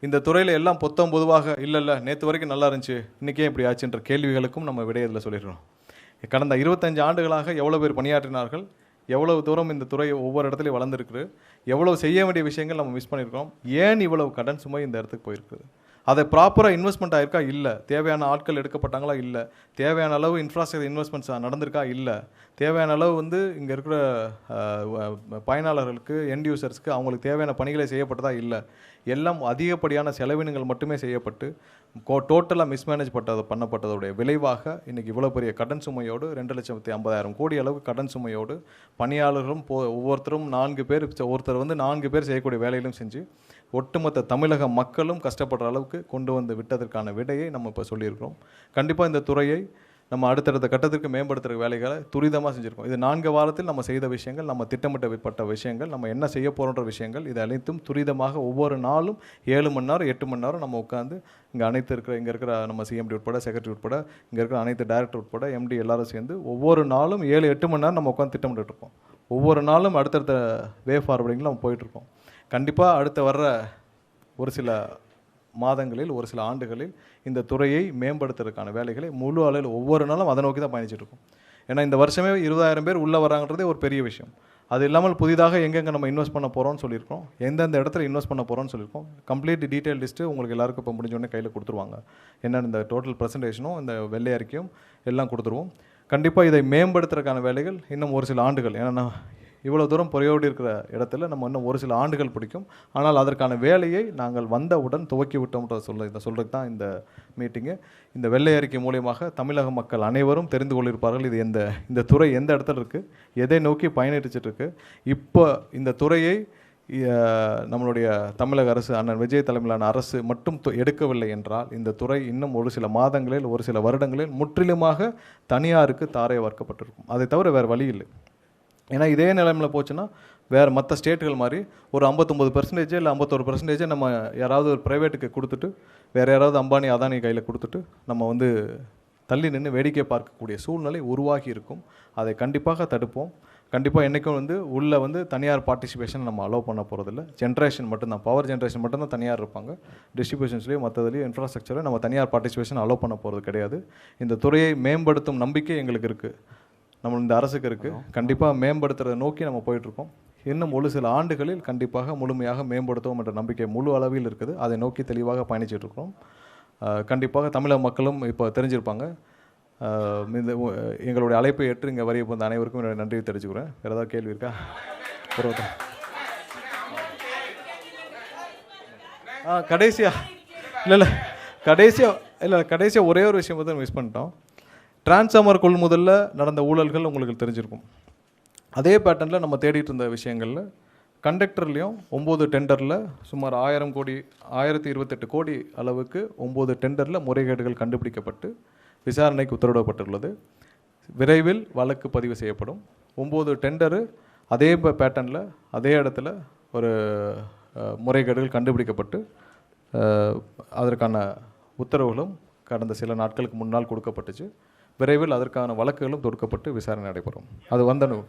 இந்த துறையில் எல்லாம் பொதுவாக இல்லை நேற்று வரைக்கும் நல்லா இருந்துச்சு, இன்றைக்கே இப்படி ஆச்சுன்ற கேள்விகளுக்கும் நம்ம விடை இதில் சொல்லிடுறோம். கடந்த 25 ஆண்டுகளாக எவ்வளோ பேர் பணியாற்றினார்கள், எவ்வளவு தூரம் இந்த துறை ஒவ்வொரு இடத்துலையும் வளர்ந்துருக்கு, எவ்வளோ செய்ய வேண்டிய விஷயங்கள் நம்ம மிஸ் பண்ணியிருக்கோம், ஏன் இவ்வளவு கடன் சுமை இந்த இடத்துக்கு போயிருக்குது, அதை ப்ராப்பராக இன்வெஸ்ட்மெண்ட் ஆயிருக்கா இல்லை, தேவையான ஆட்கள் எடுக்கப்பட்டாங்களா இல்லை, தேவையான அளவு இன்ஃப்ராஸ்ட்ரக்சர் இன்வெஸ்ட்மெண்ட்ஸ் நடந்திருக்கா இல்லை, தேவையான அளவு இங்கே இருக்கிற பயனாளர்களுக்கு எண்ட் யூசர்ஸ்க்கு அவங்களுக்கு தேவையான பணிகளை செய்யப்பட்டதா இல்லை, எல்லாம் அதிகப்படியான செலவினங்கள் மட்டுமே செய்யப்பட்டு டோட்டலாக மிஸ்மேனேஜ் பண்ணப்பட்டதோடைய விளைவாக இன்றைக்கி இவ்வளோ பெரிய கடன் சுமையோடு 2,50,000 கோடி அளவுக்கு கடன் சுமையோடு பணியாளர்களும் ஒவ்வொருத்தரும் 4 பேர், ஒருத்தர் 4 பேர் செய்யக்கூடிய வேலையிலும் செஞ்சு ஒட்டுமொத்த தமிழக மக்களும் கஷ்டப்படுற அளவுக்கு கொண்டு வந்து விட்டதற்கான விடையை நம்ம இப்போ சொல்லியிருக்கிறோம். கண்டிப்பாக இந்த துறையை நம்ம அடுத்தடுத்த கட்டத்திற்கு மேம்படுத்துகிற வேலைகளை துரிதமாக செஞ்சுருக்கோம். இது 4 வாரத்தில் நம்ம செய்த விஷயங்கள், நம்ம திட்டமிட்டப்பட்ட விஷயங்கள், நம்ம என்ன செய்ய போகிற விஷயங்கள், இது அனைத்தும் துரிதமாக ஒவ்வொரு நாளும் 7 மணி நேரம் 8 மணி நேரம் நம்ம உட்காந்து இங்கே இருக்கிற நம்ம சிஎம்டி உட்பட, செக்ரட்டரி உட்பட, இங்கே இருக்கிற அனைத்து டைரக்டர் உட்பட, எம்டி எல்லாரும் சேர்ந்து ஒவ்வொரு நாளும் 7-8 மணி நேரம் நம்ம உட்காந்து திட்டமிட்டுருக்கோம். ஒவ்வொரு நாளும் அடுத்தடுத்த வே ஃபார்வர்டிங்கில் நம்ம போயிட்டுருக்கோம். கண்டிப்பாக அடுத்த வர்ற ஒரு சில மாதங்களில், ஒரு சில ஆண்டுகளில் இந்த துறையை மேம்படுத்துறதுக்கான வேலைகளை முழு அளவில் ஒவ்வொரு நாளும் அதை நோக்கி தான் பயணிச்சிட்ருக்கோம். ஏன்னா இந்த வருஷமே 20,000 பேர் உள்ளே வராங்கன்றதே ஒரு பெரிய விஷயம். அது இல்லாமல் புதிதாக எங்கெங்கே நம்ம இன்வெஸ்ட் பண்ண போகிறோம்னு சொல்லியிருக்கோம், எந்தெந்த இடத்துல இன்வெஸ்ட் பண்ண போகிறோம்னு சொல்லியிருக்கோம். கம்ப்ளீட் டீட்டெயில் லிஸ்ட்டு உங்களுக்கு எல்லாருக்கும் இப்போ முடிஞ்சோடனே கையில் கொடுத்துருவாங்க. என்னென்ன இந்த டோட்டல் ப்ரெசன்டேஷனும் இந்த வெள்ளை அறிக்கையும் எல்லாம் கொடுத்துருவோம். கண்டிப்பாக இதை மேம்படுத்துறதுக்கான வேலைகள் இன்னும் ஒரு சில ஆண்டுகள், ஏன்னா இவ்வளோ தூரம் பொறையோடி இருக்கிற இடத்துல நம்ம இன்னும் ஒரு சில ஆண்டுகள் பிடிக்கும். ஆனால் அதற்கான வேலையை நாங்கள் வந்தவுடன் துவக்கி விட்டோம்ன்ற சொல்கிறது தான் இந்த மீட்டிங்கு. இந்த வெள்ளை அறிக்கை மூலியமாக தமிழக மக்கள் அனைவரும் தெரிந்து கொள்ளிருப்பார்கள் இது இந்த துறை எந்த இடத்துல இருக்குது, எதை நோக்கி பயணிச்சிட்ருக்கு. இப்போ இந்த துறையை நம்மளுடைய தமிழக அரசு, அண்ணன் விஜய் தலைமையிலான அரசு மட்டும் எடுக்கவில்லை என்றால் இந்த துறை இன்னும் ஒரு சில மாதங்களில், ஒரு சில வருடங்களில் முற்றிலுமாக தனியாருக்கு தாரை வார்க்கப்பட்டிருக்கும். அதை தவிர வேறு வழி இல்லை. ஏன்னா இதே நிலைமையில் போச்சுன்னா வேறு மற்ற ஸ்டேட்டுகள் மாதிரி ஒரு 59% இல்லை 51% நம்ம யாராவது ஒரு ப்ரைவேட்டுக்கு கொடுத்துட்டு வேறு யாராவது அம்பானி அதானி கையில் கொடுத்துட்டு நம்ம தள்ளி நின்று வேடிக்கை பார்க்கக்கூடிய சூழ்நிலை உருவாகி இருக்கும். அதை கண்டிப்பாக தடுப்போம். கண்டிப்பாக என்றைக்கும் உள்ளே தனியார் பார்ட்டிசிபேஷன் நம்ம அலோவ் பண்ண போகிறதில்ல. ஜென்ரேஷன் மட்டும்தான், பவர் ஜென்ரேஷன் மட்டும்தான் தனியார் இருப்பாங்க. டிஸ்ட்ரிபியூஷன்ஸ்லேயும் மற்றதுலேயும் இன்ஃப்ராஸ்ட்ரக்சரை நம்ம தனியார் பார்ட்டிசிபேஷன் அலோவ் பண்ண போகிறது கிடையாது. இந்த துறையை மேம்படுத்தும் நம்பிக்கை எங்களுக்கு இருக்குது, நம்ம இந்த அரசுக்கு இருக்குது. கண்டிப்பாக மேம்படுத்துறதை நோக்கி நம்ம போயிட்டுருக்கோம். இன்னும் ஒரு சில ஆண்டுகளில் கண்டிப்பாக முழுமையாக மேம்படுத்துவோம் என்ற நம்பிக்கை முழு அளவில் இருக்குது. அதை நோக்கி தெளிவாக பயணிச்சிட்ருக்கோம். கண்டிப்பாக தமிழக மக்களும் இப்போ தெரிஞ்சிருப்பாங்க. இந்த எங்களுடைய அழைப்பை ஏற்று இங்கே வரிய போந்த அனைவருக்கும் என்னுடைய நன்றியை தெரிஞ்சுக்கிறேன். வேறு ஏதாவது கேள்வி இருக்கா? கடைசியாக ஒரே ஒரு விஷயம் வந்து மிஸ் பண்ணிட்டோம். டிரான்ஸ்ஃபார்மர் கொள்முதலில் நடந்த ஊழல்கள் உங்களுக்கு தெரிஞ்சிருக்கும். அதே பேட்டர்னில் நம்ம தேடிட்டு இருந்த விஷயங்களில் கண்டக்டர்லேயும் 9 டெண்டரில் சுமார் 1028 கோடி அளவுக்கு 9 டெண்டரில் முறைகேடுகள் கண்டுபிடிக்கப்பட்டு விசாரணைக்கு உத்தரவிடப்பட்டுள்ளது. விரைவில் வழக்கு பதிவு செய்யப்படும். 9 டெண்டரு அதே பேட்டர்னில் அதே இடத்துல ஒரு முறைகேடுகள் கண்டுபிடிக்கப்பட்டு அதற்கான உத்தரவுகளும் கடந்த சில நாட்களுக்கு முன்னால் கொடுக்கப்பட்டுச்சு. விரைவில் அதற்கான வழக்குகளும் தொடுக்கப்பட்டு விசாரணை நடைபெறும். அது வந்தனும்